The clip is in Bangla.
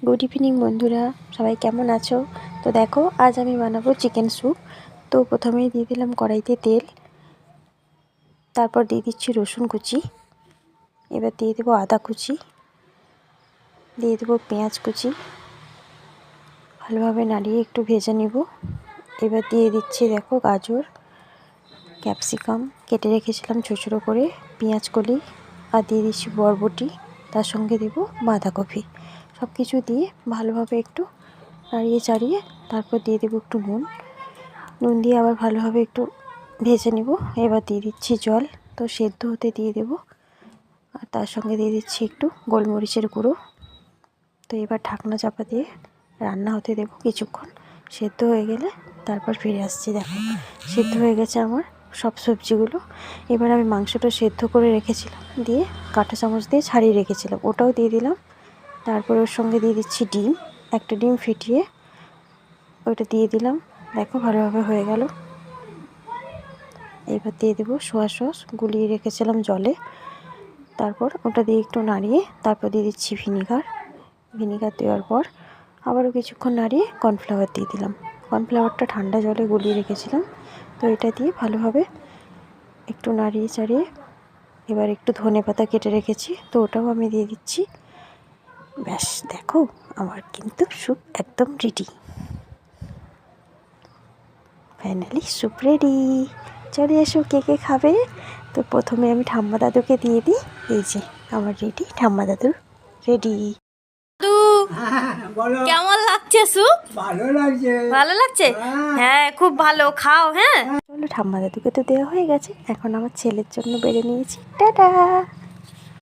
গুড ইভিনিং বন্ধুরা, সবাই কেমন আছো? তো দেখো, আজ আমি বানাবো চিকেন স্যুপ। তো প্রথমেই দিয়ে দিলাম কড়াইতে তেল, তারপর দিয়ে দিচ্ছি রসুন কুচি, এবার দিয়ে দেবো আদা কুচি, দিয়ে দেবো পেঁয়াজ কুচি, ভালোভাবে নাড়িয়ে একটু ভেজে নেব। এবার দিয়ে দিচ্ছি দেখো গাজর, ক্যাপসিকাম কেটে রেখেছিলাম ছোটো ছোটো করে, পেঁয়াজ কলি, আর দিয়ে দিচ্ছি বরবটি, তার সঙ্গে দেবো বাঁধাকপি। সব কিছু দিয়ে ভালোভাবে একটু নাড়িয়ে চাড়িয়ে তারপর দিয়ে দেবো একটু নুন দিয়ে আবার ভালোভাবে একটু ভেজে নেব। এবার দিয়ে দিচ্ছি জল, তো সেদ্ধ হতে দিয়ে দেবো, আর তার সঙ্গে দিয়ে দিচ্ছি একটু গোলমরিচের গুঁড়ো। তো এবার ঢাকনা চাপা দিয়ে রান্না হতে দেবো কিছুক্ষণ। সেদ্ধ হয়ে গেলে তারপর ফিরে আসছি। দেখো, সেদ্ধ হয়ে গেছে আমার সব সবজিগুলো। এবার আমি মাংসটা সেদ্ধ করে রেখেছিলাম, দিয়ে কাঁটা চামচ দিয়ে ছাড়িয়ে রেখেছিলাম, ওটাও দিয়ে দিলাম। তারপর ওর সঙ্গে দিয়ে দিচ্ছি ডিম, একটা ডিম ফেটিয়ে ওইটা দিয়ে দিলাম। দেখো ভালোভাবে হয়ে গেল। এবার দিয়ে দেবো সোয়া সস, গুলিয়ে রেখেছিলাম জলে। তারপর ওটা দিয়ে একটু নাড়িয়ে তারপর দিয়ে দিচ্ছি ভিনিগার দেওয়ার পর আবারও কিছুক্ষণ নাড়িয়ে কর্নফ্লাওয়ার দিয়ে দিলাম। কর্নফ্লাওয়ারটা ঠান্ডা জলে গুলিয়ে রেখেছিলাম, তো এটা দিয়ে ভালোভাবে একটু নাড়িয়ে চাড়িয়ে এবার একটু ধনেপাতা কেটে রেখেছি, তো ওটাও আমি দিয়ে দিচ্ছি। ব্যাস, দেখো আমার কিন্তু স্যুপ একদম রেডি। Finally soup ready. চলে এসো কে কে খাবে। তো প্রথমে আমি ঠাম্মা দাদুকে দিয়ে দিই। এই যে আমার রেডি, ঠাম্মা দাদুর রেডি। কেমন লাগছে স্যুপ? ভালো লাগছে। ভালো লাগছে? হ্যাঁ, খুব ভালো, খাও। হ্যাঁ, চলো, ঠাম্মা দাদুকে তো দেওয়া হয়ে গেছে, এখন আমার ছেলের জন্য বেড়ে নিয়েছি। টাটা।